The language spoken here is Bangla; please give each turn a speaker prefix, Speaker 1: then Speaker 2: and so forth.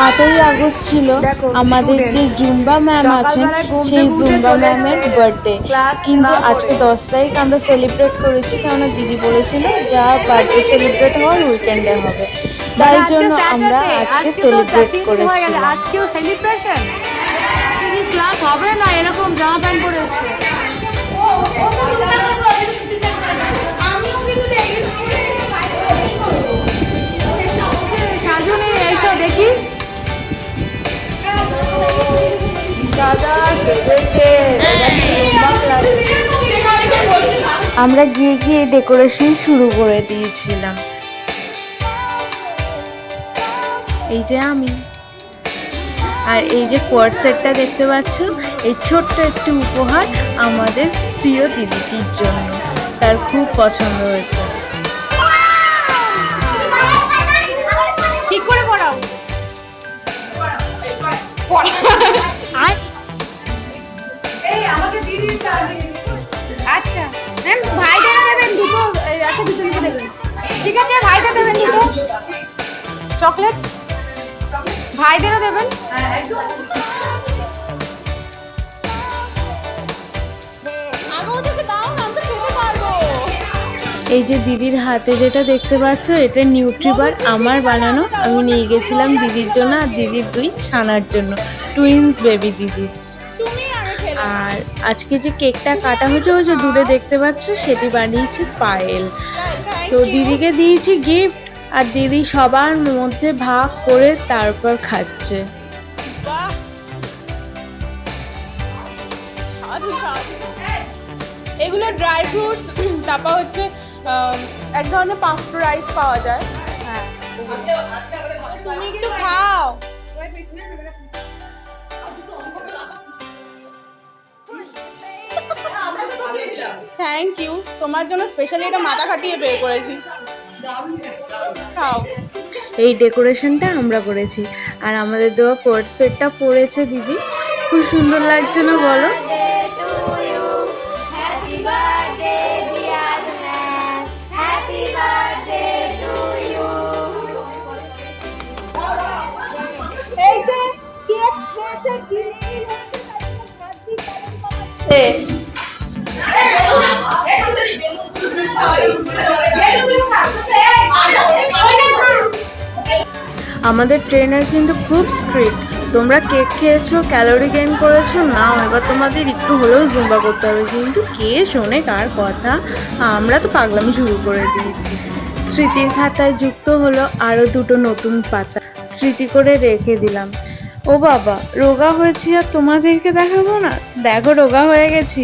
Speaker 1: 8ই আগস্ট ছিল আমাদের যে জুম্বা ম্যাম আছেন সেই জুম্বা ম্যামের বার্থডে, কিন্তু আজকে 10 তারিখ আমরা সেলিব্রেট করেছি, কেননা দিদি বলেছিল যা বার্থডে সেলিব্রেট হওয়ার উইকেন্ডে হবে, তাই জন্য আমরা আজকে সেলিব্রেট করেছিলাম।
Speaker 2: আজকেও সেলিব্রেশন ক্লাস হবে না, এরকম জামা প্যান্ট পরে এসছে। দেখি
Speaker 1: আমরা গিয়ে গিয়ে ডেকোরেশন শুরু করে দিয়েছিলাম। এই যে আমি, আর এই যে কোয়ার্ড সেটটা দেখতে পাচ্ছ, এই ছোট্ট একটি উপহার আমাদের প্রিয় দিদিটির জন্য, তার খুব পছন্দ হয়েছে।
Speaker 2: ঠিক করে পড়াও। আচ্ছা ম্যাম, ভাইদের দেবেন দুটো। আচ্ছা দুটো দুটো দেবেন, ঠিক আছে। ভাইদের দেবেন দুটো চকলেট, ভাইদেরও দেবেন।
Speaker 1: এই যে দিদির হাতে যেটা দেখতে পাচ্ছ, এটা নিউট্রিবার আমার বানানো, আমি নিয়ে গেছিলাম দিদির জন্য আর দিদির 2 ছানার জন্য, টুইন্স বেবি দিদির। আর আজকে যে কেকটা কাটা হয়েছে ওই যে দূরে দেখতে পাচ্ছ, সেটি বানিয়েছে পায়েল। তো দিদিকে দিয়েছি গিফট, আর দিদি সবার মধ্যে ভাগ করে তারপর খাচ্ছে।
Speaker 3: এগুলো ড্রাই ফ্রুটস, তারপর হচ্ছে এক ধরনের পাফড রাইস পাওয়া যায়। হ্যাঁ, তুমি একটু খাও। থ্যাংক ইউ, তোমার জন্য স্পেশালি এটা মাথা খাটিয়ে বের করেছি, খাও।
Speaker 1: এই ডেকোরেশনটা আমরা করেছি, আর আমাদের দেওয়া কোয়ার্ড সেটটা পরেছে দিদি, খুব সুন্দর লাগছে না বলো? আমাদের ট্রেনার কিন্তু খুব স্ট্রিক্ট, তোমরা কেক খেয়েছো, ক্যালোরি গেইন করেছো, নাও এবার তোমাদের একটু হলেও জুম্বা করতে হবে, কিন্তু কে শোনে কার কথা, আমরা তো পাগলামি শুরু করে দিয়েছি। স্মৃতির খাতায় যুক্ত হলো আরও 2টো নতুন পাতা, স্মৃতি করে রেখে দিলাম। ও বাবা, রোগা হয়েছি আর তোমাদেরকে দেখাবো না? দেখো রোগা হয়ে গেছি।